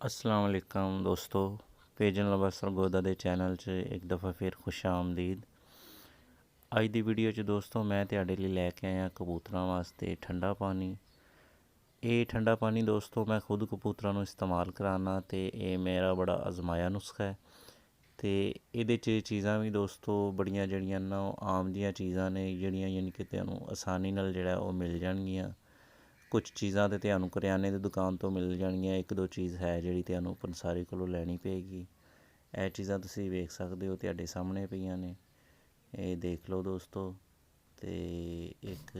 अस्सलाम वालेकुम दोस्तों, पेजन लवर सरगोदा दे चैनल 'ਚ ਇੱਕ ਦਫਾ ਫਿਰ ਖੁਸ਼ ਆਮਦੀਦ। ਅੱਜ ਦੀ ਵੀਡੀਓ 'ਚ ਦੋਸਤੋ ਮੈਂ ਤੁਹਾਡੇ ਲਈ ਲੈ ਕੇ ਆਇਆ ਕਬੂਤਰਾਂ ਵਾਸਤੇ ਠੰਡਾ ਪਾਣੀ। ਇਹ ਠੰਡਾ ਪਾਣੀ ਦੋਸਤੋ ਮੈਂ ਖੁਦ ਕਬੂਤਰਾਂ ਨੂੰ ਇਸਤੇਮਾਲ ਕਰਾਉਣਾ ਅਤੇ ਇਹ ਮੇਰਾ ਬੜਾ ਅਜ਼ਮਾਇਆ ਨੁਸਖਾ ਹੈ। ਅਤੇ ਇਹਦੇ 'ਚ ਚੀਜ਼ਾਂ ਵੀ ਦੋਸਤੋ ਬੜੀਆਂ ਜਿਹੜੀਆਂ ਨਾ ਉਹ ਆਮ ਜਿਹੀਆਂ ਚੀਜ਼ਾਂ ਨੇ ਜਿਹੜੀਆਂ ਯਾਨੀ ਕਿ ਤੁਹਾਨੂੰ ਆਸਾਨੀ ਨਾਲ ਜਿਹੜਾ ਉਹ ਮਿਲ ਜਾਣਗੀਆਂ। ਕੁਛ ਚੀਜ਼ਾਂ ਤਾਂ ਤੁਹਾਨੂੰ ਕਰਿਆਨੇ ਦੀ ਦੁਕਾਨ ਤੋਂ ਮਿਲ ਜਾਣਗੀਆਂ, ਇੱਕ ਦੋ ਚੀਜ਼ ਹੈ ਜਿਹੜੀ ਤੁਹਾਨੂੰ ਪੰਸਾਰੀ ਕੋਲੋਂ ਲੈਣੀ ਪਏਗੀ। ਇਹ ਚੀਜ਼ਾਂ ਤੁਸੀਂ ਵੇਖ ਸਕਦੇ ਹੋ, ਤੁਹਾਡੇ ਸਾਹਮਣੇ ਪਈਆਂ ਨੇ, ਇਹ ਦੇਖ ਲਓ ਦੋਸਤੋ। ਅਤੇ ਇੱਕ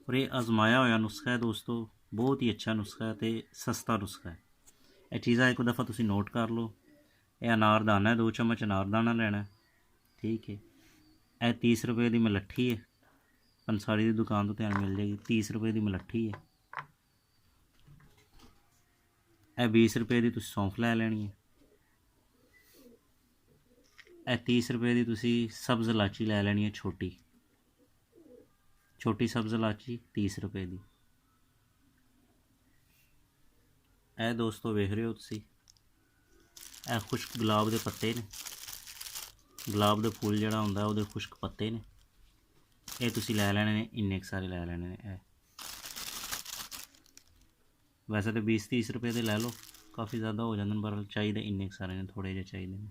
ਔਰ ਇਹ ਆਜ਼ਮਾਇਆ ਹੋਇਆ ਨੁਸਖਾ ਹੈ ਦੋਸਤੋ, ਬਹੁਤ ਹੀ ਅੱਛਾ ਨੁਸਖਾ ਹੈ ਅਤੇ ਸਸਤਾ ਨੁਸਖਾ ਹੈ। ਇਹ ਚੀਜ਼ਾਂ ਇੱਕ ਦਫਾ ਤੁਸੀਂ ਨੋਟ ਕਰ ਲਓ। ਇਹ ਅਨਾਰਦਾਨਾ ਹੈ, 2 ਚਮਚ ਅਨਾਰਦਾਨਾ ਲੈਣਾ, ਠੀਕ ਹੈ। ਇਹ 30 ਰੁਪਏ ਦੀ ਮਲੱਠੀ ਹੈ, ਪੰਸਾਰੀ ਦੀ ਦੁਕਾਨ ਤੋਂ ਤੁਹਾਨੂੰ ਮਿਲ ਜਾਏਗੀ। 30 ਰੁਪਏ ਦੀ ਮਲੱਠੀ ਹੈ। ਇਹ 20 ਰੁਪਏ ਦੀ ਤੁਸੀਂ ਸੌਂਫ ਲੈ ਲੈਣੀ ਹੈ। ਇਹ 30 ਰੁਪਏ ਦੀ ਤੁਸੀਂ ਸਬਜ਼ ਇਲਾਚੀ ਲੈ ਲੈਣੀ ਹੈ, ਛੋਟੀ ਸਬਜ਼ ਇਲਾਚੀ 30 ਰੁਪਏ ਦੀ। ਇਹ ਦੋਸਤੋ ਵੇਖ ਰਹੇ ਹੋ ਤੁਸੀਂ, ਇਹ ਖੁਸ਼ਕ ਗੁਲਾਬ ਦੇ ਪੱਤੇ ਨੇ, ਗੁਲਾਬ ਦੇ ਫੁੱਲ ਜਿਹੜਾ ਹੁੰਦਾ ਉਹਦੇ ਖੁਸ਼ਕ ਪੱਤੇ ਨੇ। ਇਹ ਤੁਸੀਂ ਲੈ ਲੈਣੇ ਨੇ, ਇੰਨੇ ਕੁ ਸਾਰੇ ਲੈ ਲੈਣੇ ਨੇ। ਇਹ ਵੈਸੇ ਤਾਂ 20-30 ਰੁਪਏ ਦੇ ਲੈ ਲਓ, ਕਾਫੀ ਜ਼ਿਆਦਾ ਹੋ ਜਾਂਦੇ ਨੇ, ਪਰ ਚਾਹੀਦੇ ਇੰਨੇ ਕੁ ਸਾਰੇ ਨੇ, ਥੋੜ੍ਹੇ ਜਿਹੇ ਚਾਹੀਦੇ ਨੇ।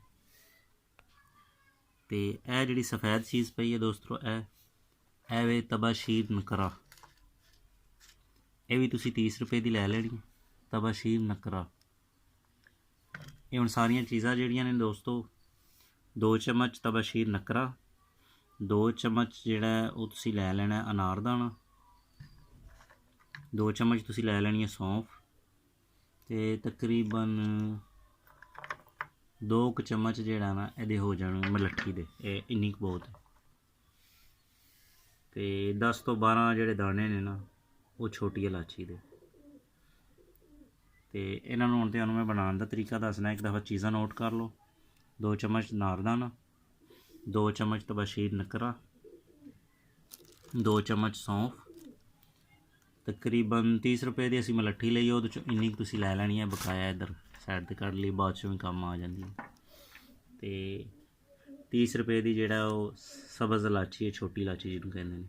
ਅਤੇ ਇਹ ਜਿਹੜੀ ਸਫੈਦ ਚੀਜ਼ ਪਈ ਹੈ ਦੋਸਤੋ, ਇਹ ਵੇ ਤਬਾਸ਼ੀਰ ਨਕਰਾ, ਇਹ ਵੀ ਤੁਸੀਂ 30 ਰੁਪਏ ਦੀ ਲੈ ਲੈਣੀ ਹੈ, ਤਬਾਸ਼ੀਰ ਨਕਰਾ। ਇਹ ਹੁਣ ਸਾਰੀਆਂ ਚੀਜ਼ਾਂ ਜਿਹੜੀਆਂ ਨੇ ਦੋਸਤੋ, 2 ਚਮਚ ਤਬਾਸ਼ੀਰ ਨਕਰਾ, 2 ਚਮਚ ਜਿਹੜਾ ਉਹ ਤੁਸੀਂ ਲੈ ਲੈਣਾ ਅਨਾਰਦਾਨਾ, 2 ਚਮਚ ਤੁਸੀਂ ਲੈ ਲੈਣੀ ਹੈ ਸੌਂਫ, ਅਤੇ ਤਕਰੀਬਨ 2 ਚਮਚ ਜਿਹੜਾ ਨਾ ਇਹਦੇ ਹੋ ਜਾਣ ਮਲੱਠੀ ਦੇ, ਇਹ ਇੰਨੀ ਕੁ ਬਹੁਤ ਹੈ। ਅਤੇ 10 ਤੋਂ 12 ਜਿਹੜੇ ਦਾਣੇ ਨੇ ਨਾ ਉਹ ਛੋਟੀ ਇਲਾਚੀ ਦੇ। ਅਤੇ ਇਹਨਾਂ ਨੂੰ ਹੁਣ ਤੁਹਾਨੂੰ ਮੈਂ ਬਣਾਉਣ ਦਾ ਤਰੀਕਾ ਦੱਸਣਾ, ਇੱਕ ਦਫਾ ਚੀਜ਼ਾਂ ਨੋਟ ਕਰ ਲਓ। 2 ਚਮਚ ਅਨਾਰਦਾਨਾ, 2 ਚਮਚ ਤਬਾਸ਼ੀਰ ਨਕਰਾ, 2 ਚਮਚ ਸੌਂਫ, ਤਕਰੀਬਨ 30 ਰੁਪਏ ਦੀ ਅਸੀਂ ਮਲੱਠੀ ਲਈ, ਉਹਦੇ 'ਚੋਂ ਇੰਨੀ ਕੁ ਤੁਸੀਂ ਲੈ ਲੈਣੀ ਹੈ, ਬਕਾਇਆ ਇੱਧਰ ਸਾਈਡ 'ਤੇ ਕੱਢ ਲਈ, ਬਾਅਦ 'ਚੋਂ ਵੀ ਕੰਮ ਆ ਜਾਂਦੀ ਹੈ। ਅਤੇ 30 ਰੁਪਏ ਦੀ ਜਿਹੜਾ ਉਹ ਸਬਜ਼ ਇਲਾਚੀ ਹੈ, ਛੋਟੀ ਇਲਾਚੀ ਜਿਹਨੂੰ ਕਹਿੰਦੇ ਨੇ,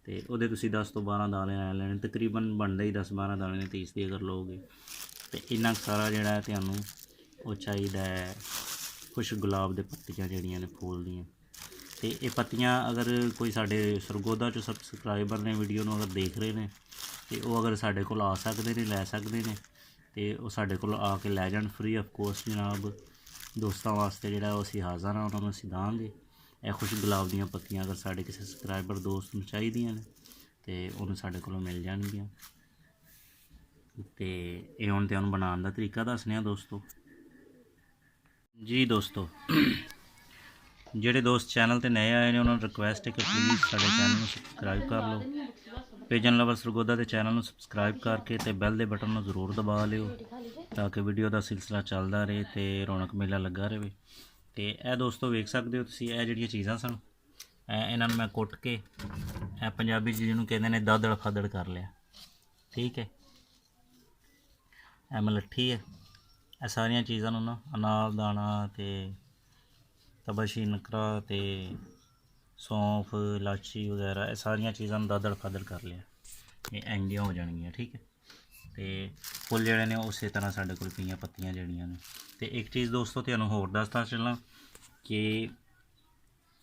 ਅਤੇ ਉਹਦੇ ਤੁਸੀਂ 10 ਤੋਂ 12 ਦਾਣੇ ਲੈ ਲੈਣੇ, ਤਕਰੀਬਨ ਬਣਦਾ ਹੀ 10-12 ਦਾਣੇ ਨੇ 30 ਦੀ ਅਗਰ ਲਓਗੇ। ਅਤੇ ਇੰਨਾ ਸਾਰਾ ਜਿਹੜਾ ਤੁਹਾਨੂੰ ਉਹ ਚਾਹੀਦਾ ਹੈ ਕੁਛ ਗੁਲਾਬ ਦੇ ਪੱਤੀਆਂ ਜਿਹੜੀਆਂ ਨੇ ਫੁੱਲ ਦੀਆਂ। ਅਤੇ ਇਹ ਪੱਤੀਆਂ ਅਗਰ ਕੋਈ ਸਾਡੇ ਸਰਗੋਦਾ 'ਚੋਂ ਸਬਸਕ੍ਰਾਈਬਰ ਨੇ, ਵੀਡੀਓ ਨੂੰ ਅਗਰ ਦੇਖ ਰਹੇ ਨੇ, ਅਤੇ ਉਹ ਅਗਰ ਸਾਡੇ ਕੋਲ ਆ ਸਕਦੇ ਨੇ, ਲੈ ਸਕਦੇ ਨੇ, ਅਤੇ ਉਹ ਸਾਡੇ ਕੋਲ ਆ ਕੇ ਲੈ ਜਾਣ ਫ੍ਰੀ ਆਫ ਕੋਸਟ ਜਨਾਬ। ਦੋਸਤਾਂ ਵਾਸਤੇ ਜਿਹੜਾ ਉਹ ਅਸੀਂ ਹਾਜ਼ਰ ਹਾਂ, ਉਹਨਾਂ ਨੂੰ ਅਸੀਂ ਦਾਂਗੇ। ਇਹ ਖੁਸ਼ ਗੁਲਾਬ ਦੀਆਂ ਪੱਤੀਆਂ ਅਗਰ ਸਾਡੇ ਕਿਸੇ ਸਬਸਕ੍ਰਾਈਬਰ ਦੋਸਤ ਨੂੰ ਚਾਹੀਦੀਆਂ ਨੇ ਅਤੇ ਉਹਨੂੰ ਸਾਡੇ ਕੋਲੋਂ ਮਿਲ ਜਾਣਗੀਆਂ। ਅਤੇ ਇਹ ਹੁਣ ਤੁਹਾਨੂੰ ਬਣਾਉਣ ਦਾ ਤਰੀਕਾ ਦੱਸਦੇ ਹਾਂ ਦੋਸਤੋ ਜੀ। ਦੋਸਤੋ ਜਿਹੜੇ ਦੋਸਤ ਚੈਨਲ 'ਤੇ ਨਏ ਆਏ ਨੇ ਉਹਨਾਂ ਨੂੰ ਰਿਕੁਐਸਟ ਹੈ ਕਿ ਪਲੀਜ਼ ਸਾਡੇ ਚੈਨਲ ਨੂੰ ਸਬਸਕ੍ਰਾਈਬ ਕਰ ਲਓ। ਪੇਜਨ ਲਵਰ ਸਰਗੋਦਾ ਦੇ ਚੈਨਲ ਨੂੰ ਸਬਸਕ੍ਰਾਈਬ ਕਰਕੇ ਅਤੇ ਬੈਲ ਦੇ ਬਟਨ ਨੂੰ ਜ਼ਰੂਰ ਦਬਾ ਲਿਓ, ਤਾਂ ਕਿ ਵੀਡੀਓ ਦਾ ਸਿਲਸਿਲਾ ਚੱਲਦਾ ਰਹੇ ਅਤੇ ਰੌਣਕ ਮੇਲਾ ਲੱਗਾ ਰਹੇ। ਅਤੇ ਇਹ ਦੋਸਤੋ ਵੇਖ ਸਕਦੇ ਹੋ ਤੁਸੀਂ, ਇਹ ਜਿਹੜੀਆਂ ਚੀਜ਼ਾਂ ਸਨ, ਇਹਨਾਂ ਨੂੰ ਮੈਂ ਕੁੱਟ ਕੇ, ਇਹ ਪੰਜਾਬੀ 'ਚ ਜਿਹਨੂੰ ਕਹਿੰਦੇ ਨੇ ਦਾਦੜ ਫਾਦੜ ਕਰ ਲਿਆ, ਠੀਕ ਹੈ। ਇਹ ਮਲੱਠੀ ਹੈ। ਇਹ ਸਾਰੀਆਂ ਚੀਜ਼ਾਂ ਨੂੰ ਨਾ ਅਨਾਰਦਾਨਾ ਅਤੇ ਤਬਾਸ਼ੀਰ ਨਕਰਾ ਅਤੇ ਸੌਂਫ, ਇਲਾਚੀ ਵਗੈਰਾ, ਇਹ ਸਾਰੀਆਂ ਚੀਜ਼ਾਂ ਨੂੰ ਦਾਦੜ ਫਾਦੜ ਕਰ ਲਿਆ, ਇਹ ਇੰਜੀਆਂ ਹੋ ਜਾਣਗੀਆਂ, ਠੀਕ ਹੈ। ਅਤੇ ਫੁੱਲ ਜਿਹੜੇ ਨੇ ਉਸੇ ਤਰ੍ਹਾਂ ਸਾਡੇ ਕੋਲ ਪਈਆਂ ਪੱਤੀਆਂ ਜਿਹੜੀਆਂ ਨੇ। ਅਤੇ ਇੱਕ ਚੀਜ਼ ਦੋਸਤੋ ਤੁਹਾਨੂੰ ਹੋਰ ਦੱਸਦਾ ਚੱਲਾਂ ਕਿ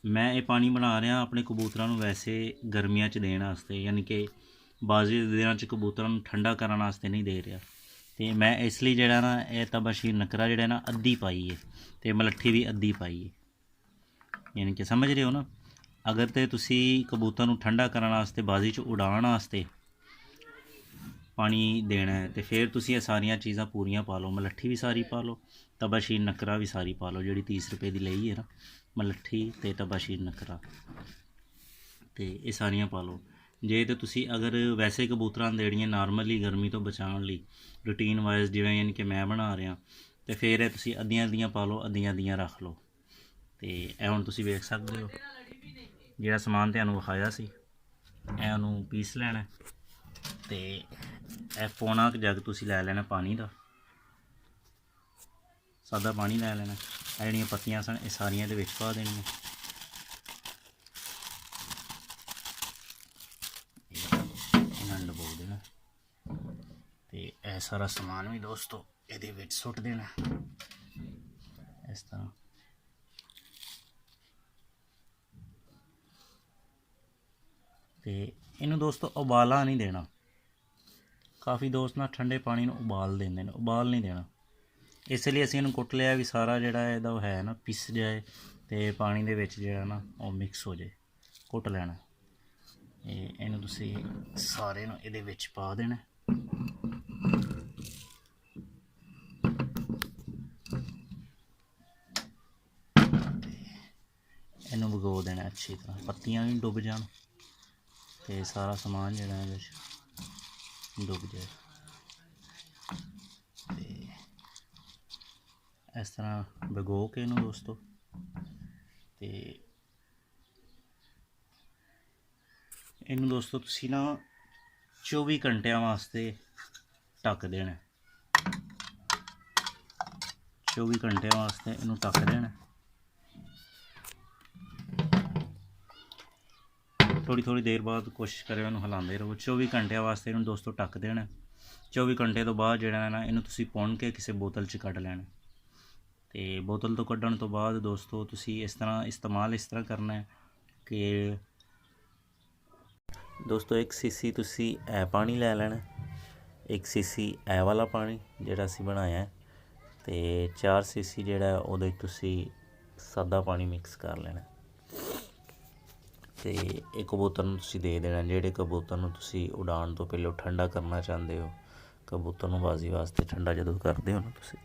ਮੈਂ ਇਹ ਪਾਣੀ ਬਣਾ ਰਿਹਾ ਆਪਣੇ ਕਬੂਤਰਾਂ ਨੂੰ ਵੈਸੇ ਗਰਮੀਆਂ 'ਚ ਦੇਣ ਵਾਸਤੇ, ਯਾਨੀ ਕਿ ਬਾਜ਼ੀ ਦੇ ਦਿਨਾਂ 'ਚ ਕਬੂਤਰਾਂ ਨੂੰ ਠੰਡਾ ਕਰਨ ਵਾਸਤੇ ਨਹੀਂ ਦੇ ਰਿਹਾ। ਅਤੇ ਮੈਂ ਇਸ ਲਈ ਜਿਹੜਾ ਨਾ ਇਹ ਤਬਾਸ਼ੀਰ ਨਕਰਾ ਜਿਹੜਾ ਨਾ ਅੱਧੀ ਪਾਈ ਹੈ, ਅਤੇ ਮਲੱਠੀ ਵੀ ਅੱਧੀ ਪਾਈ ਹੈ, ਯਾਨੀ ਕਿ ਸਮਝ ਰਹੇ ਹੋ ਨਾ। ਅਗਰ ਤਾਂ ਤੁਸੀਂ ਕਬੂਤਰ ਨੂੰ ਠੰਡਾ ਕਰਨ ਵਾਸਤੇ ਬਾਜ਼ੀ 'ਚ ਉਡਾਉਣ ਵਾਸਤੇ ਪਾਣੀ ਦੇਣਾ ਹੈ, ਅਤੇ ਫਿਰ ਤੁਸੀਂ ਇਹ ਸਾਰੀਆਂ ਚੀਜ਼ਾਂ ਪੂਰੀਆਂ ਪਾ ਲਓ, ਮਲੱਠੀ ਵੀ ਸਾਰੀ ਪਾ ਲਓ, ਤਬਾਸ਼ੀਰ ਨਕਰਾ ਵੀ ਸਾਰੀ ਪਾ ਲਓ, ਜਿਹੜੀ 30 ਰੁਪਏ ਦੀ ਲਈ ਹੈ ਨਾ ਮਲੱਠੀ ਅਤੇ ਤਬਾਸ਼ੀਰ ਨਕਰਾ, ਅਤੇ ਇਹ ਸਾਰੀਆਂ ਪਾ ਲਓ। ਜੇ ਤਾਂ ਤੁਸੀਂ ਅਗਰ ਵੈਸੇ ਕਬੂਤਰਾਂ ਨੂੰ ਦੇਣੀਆਂ ਨਾਰਮਲੀ ਗਰਮੀ ਤੋਂ ਬਚਾਉਣ ਲਈ ਰੂਟੀਨ ਵਾਈਜ਼, ਜਿਵੇਂ ਯਾਨੀ ਕਿ ਮੈਂ ਬਣਾ ਰਿਹਾ, ਅਤੇ ਫਿਰ ਇਹ ਤੁਸੀਂ ਅੱਧੀਆਂ ਅੱਧੀਆਂ ਪਾ ਲਓ, ਅੱਧੀਆਂ ਅੱਧੀਆਂ ਰੱਖ ਲਓ। ਅਤੇ ਇਹ ਹੁਣ ਤੁਸੀਂ ਵੇਖ ਸਕਦੇ ਹੋ ਜਿਹੜਾ ਸਮਾਨ ਤੁਹਾਨੂੰ ਵਿਖਾਇਆ ਸੀ, ਇਹ ਉਹਨੂੰ ਪੀਸ ਲੈਣਾ ਅਤੇ ਇਹ ਪੌਣਾ ਕੁ ਜੱਗ ਤੁਸੀਂ ਲੈ ਲੈਣਾ ਪਾਣੀ ਦਾ, ਸਾਦਾ ਪਾਣੀ ਲੈ ਲੈਣਾ। ਇਹ ਜਿਹੜੀਆਂ ਪੱਤੀਆਂ ਸਨ ਇਹ ਸਾਰੀਆਂ ਇਹਦੇ ਵਿੱਚ ਪਾ ਦੇਣੀਆਂ। ਇਹਨਾਂ ਨੂੰ ਡਬੋ ਦੇਣਾ ਤੇ ਇਹ ਸਾਰਾ ਸਮਾਨ ਵੀ ਦੋਸਤੋ ਇਹਦੇ ਵਿੱਚ ਸੁੱਟ ਦੇਣਾ ਇਸ ਤਰ੍ਹਾਂ। ਤੇ ਇਹਨੂੰ ਦੋਸਤੋ ਉਬਾਲਾ ਨਹੀਂ ਦੇਣਾ। ਕਾफ़ी ਦੋਸਤ ਨਾ ਠੰਡੇ ਪਾਣੀ ਨੂੰ ਉਬਾਲ ਦਿੰਦੇ ਨੇ, ਉਬਾਲ ਨਹੀਂ ਦੇਣਾ। ਇਸ ਲਈ ਅਸੀਂ ਇਹਨੂੰ ਕੁੱਟ ਲਿਆ ਵੀ ਸਾਰਾ ਜਿਹੜਾ ਇਹਦਾ ਉਹ ਹੈ ਨਾ ਪਿਸ ਜਾਏ ਤੇ ਪਾਣੀ ਦੇ ਵਿੱਚ ਜਿਹੜਾ ਨਾ ਉਹ ਮਿਕਸ ਹੋ ਜਾਏ। ਕੁੱਟ ਲੈਣਾ। ਇਹਨੂੰ ਤੁਸੀਂ ਸਾਰੇ ਨੂੰ ਇਹਦੇ ਵਿੱਚ ਪਾ ਦੇਣਾ। ਇਹਨੂੰ ਭਗੋ ਦੇਣਾ ਅੱਛੀ ਤਰ੍ਹਾਂ, ਪੱਤੀਆਂ ਵੀ ਡੁੱਬ ਜਾਣ ਤੇ ਸਾਰਾ ਸਮਾਨ ਜਿਹੜਾ ਇਹਦੇ ਵਿੱਚ ਡੁੱਬ ਜਾਏ। ਤੇ ਇਸ ਤਰ੍ਹਾਂ ਭਗੋ ਕੇ ਇਹਨੂੰ ਦੋਸਤੋ ਤੇ ਇਹਨੂੰ ਦੋਸਤੋ ਤੁਸੀਂ ਨਾ 24 ਘੰਟਿਆਂ ਵਾਸਤੇ ਢੱਕ ਦੇਣਾ। 24 ਘੰਟਿਆਂ ਵਾਸਤੇ ਇਹਨੂੰ ਢੱਕ ਦੇਣਾ। ਥੋੜੀ ਦੇਰ ਬਾਅਦ ਕੋਸ਼ਿਸ਼ ਕਰਿਓ ਇਹਨੂੰ ਹਿਲਾਉਂਦੇ ਰਹੋ। 24 ਘੰਟਿਆਂ ਵਾਸਤੇ ਇਹਨੂੰ ਦੋਸਤੋ ਢੱਕ ਦੇਣਾ। 24 ਘੰਟੇ ਤੋਂ ਬਾਅਦ ਜਿਹੜਾ ਹੈ ਨਾ ਇਹਨੂੰ ਤੁਸੀਂ ਪੁਣ ਕੇ ਕਿਸੇ ਬੋਤਲ 'ਚ ਕੱਢ ਲੈਣਾ। ਤੇ ਬੋਤਲ ਤੋਂ ਕੱਢਣ ਤੋਂ ਬਾਅਦ ਦੋਸਤੋ ਤੁਸੀਂ ਇਸ ਤਰ੍ਹਾਂ ਇਸਤੇਮਾਲ ਇਸ ਤਰ੍ਹਾਂ ਕਰਨਾ ਹੈ ਕਿ ਦੋਸਤੋ 1 ਸੀਸੀ ਤੁਸੀਂ ਇਹ ਪਾਣੀ ਲੈ ਲੈਣਾ, 1 ਸੀਸੀ ਇਹ ਵਾਲਾ ਪਾਣੀ ਜਿਹੜਾ ਅਸੀਂ ਬਣਾਇਆ, ਤੇ 4 ਸੀਸੀ ਜਿਹੜਾ ਉਹਦੇ ਤੁਸੀਂ ਸਾਦਾ ਪਾਣੀ ਮਿਕਸ ਕਰ ਲੈਣਾ। ਤੇ ਇਹ ਕਬੂਤਰ ਨੂੰ ਤੁਸੀਂ ਦੇ ਦੇਣਾ। ਜਿਹੜੇ ਕਬੂਤਰ ਨੂੰ ਤੁਸੀਂ ਉਡਾਉਣ ਤੋਂ ਪਹਿਲਾਂ ਠੰਡਾ ਕਰਨਾ ਚਾਹੁੰਦੇ ਹੋ, ਕਬੂਤਰ ਨੂੰ ਬਾਜ਼ੀ ਵਾਸਤੇ ਠੰਡਾ ਜਦੋਂ ਕਰਦੇ ਹੋ ਨਾ ਤੁਸੀਂ,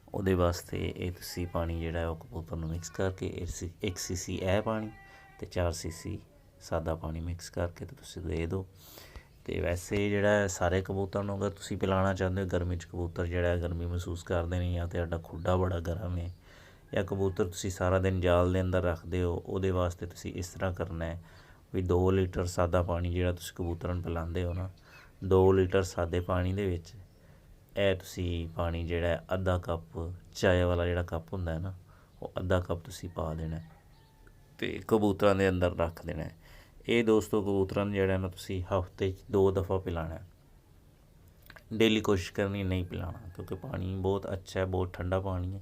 ਉਹਦੇ ਵਾਸਤੇ ਇਹ ਤੁਸੀਂ ਪਾਣੀ ਜਿਹੜਾ ਉਹ ਕਬੂਤਰ ਨੂੰ ਮਿਕਸ ਕਰਕੇ 1 ਸੀਸੀ ਇਹ ਪਾਣੀ ਤੇ 4 ਸੀਸੀ ਸਾਦਾ ਪਾਣੀ ਮਿਕਸ ਕਰਕੇ ਤੇ ਤੁਸੀਂ ਦੇ ਦਿਓ। ਤੇ ਵੈਸੇ ਜਿਹੜਾ ਸਾਰੇ ਕਬੂਤਰ ਨੂੰ ਅਗਰ ਤੁਸੀਂ ਪਿਲਾਉਣਾ ਚਾਹੁੰਦੇ ਹੋ, ਗਰਮੀ 'ਚ ਕਬੂਤਰ ਜਿਹੜਾ ਗਰਮੀ ਮਹਿਸੂਸ ਕਰਦੇ ਨੇ, ਜਾਂ ਤਾਂ ਤੁਹਾਡਾ ਖੁੱਡਾ ਬੜਾ ਗਰਮ ਹੈ, ਜਾਂ ਕਬੂਤਰ ਤੁਸੀਂ ਸਾਰਾ ਦਿਨ ਜਾਲ ਦੇ ਅੰਦਰ ਰੱਖਦੇ ਹੋ, ਉਹਦੇ ਵਾਸਤੇ ਤੁਸੀਂ ਇਸ ਤਰ੍ਹਾਂ ਕਰਨਾ ਹੈ ਵੀ 2 ਲੀਟਰ ਸਾਦਾ ਪਾਣੀ ਜਿਹੜਾ ਤੁਸੀਂ ਕਬੂਤਰਾਂ ਨੂੰ ਪਿਲਾਉਂਦੇ ਹੋ ਨਾ, 2 ਲੀਟਰ ਸਾਦੇ ਪਾਣੀ ਦੇ ਵਿੱਚ ਇਹ ਤੁਸੀਂ ਪਾਣੀ ਜਿਹੜਾ ਅੱਧਾ ਕੱਪ ਚਾਏ ਵਾਲਾ ਜਿਹੜਾ ਕੱਪ ਹੁੰਦਾ ਹੈ ਨਾ, ਉਹ ਅੱਧਾ ਕੱਪ ਤੁਸੀਂ ਪਾ ਦੇਣਾ ਤੇ ਕਬੂਤਰਾਂ ਦੇ ਅੰਦਰ ਰੱਖ ਦੇਣਾ। ਇਹ ਦੋਸਤੋ ਕਬੂਤਰਾਂ ਨੂੰ ਜਿਹੜਾ ਨਾ ਤੁਸੀਂ ਹਫ਼ਤੇ 'ਚ 2 ਦਫਾ ਪਿਲਾਉਣਾ। ਡੇਲੀ ਕੋਸ਼ਿਸ਼ ਕਰਨੀ ਨਹੀਂ ਪਿਲਾਉਣਾ, ਕਿਉਂਕਿ ਪਾਣੀ ਬਹੁਤ ਅੱਛਾ ਹੈ, ਬਹੁਤ ਠੰਡਾ ਪਾਣੀ ਹੈ।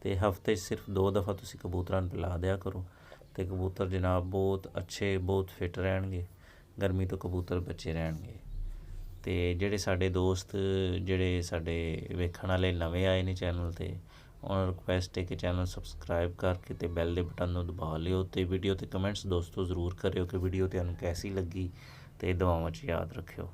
ਤੇ ਹਫ਼ਤੇ 'ਚ ਸਿਰਫ 2 ਦਫਾ ਤੁਸੀਂ ਕਬੂਤਰਾਂ ਨੂੰ ਪਿਲਾ ਦਿਆ ਕਰੋ ਤੇ ਕਬੂਤਰ ਜਨਾਬ ਬਹੁਤ ਅੱਛੇ, ਬਹੁਤ ਫਿੱਟ ਰਹਿਣਗੇ, ਗਰਮੀ ਤੋਂ ਕਬੂਤਰ ਬਚੇ ਰਹਿਣਗੇ। ਤੇ ਜਿਹੜੇ ਸਾਡੇ ਦੋਸਤ ਜਿਹੜੇ ਸਾਡੇ ਵੇਖਣ ਵਾਲੇ ਨਵੇਂ ਆਏ ਨੇ ਚੈਨਲ 'ਤੇ, ਉਹਨਾਂ ਨੂੰ ਰਿਕੁਐਸਟ ਹੈ ਕਿ ਚੈਨਲ ਸਬਸਕ੍ਰਾਈਬ ਕਰਕੇ ਤੇ ਬੈਲ ਦੇ ਬਟਨ ਨੂੰ ਦਬਾ ਲਿਓ। ਤੇ ਵੀਡੀਓ 'ਤੇ ਕਮੈਂਟਸ ਦੋਸਤੋ ਜ਼ਰੂਰ ਕਰਿਓ ਕਿ ਵੀਡੀਓ ਤੁਹਾਨੂੰ ਕੈਸੀ ਲੱਗੀ, ਤੇ ਦੁਆਵਾਂ 'ਚ ਯਾਦ ਰੱਖਿਓ।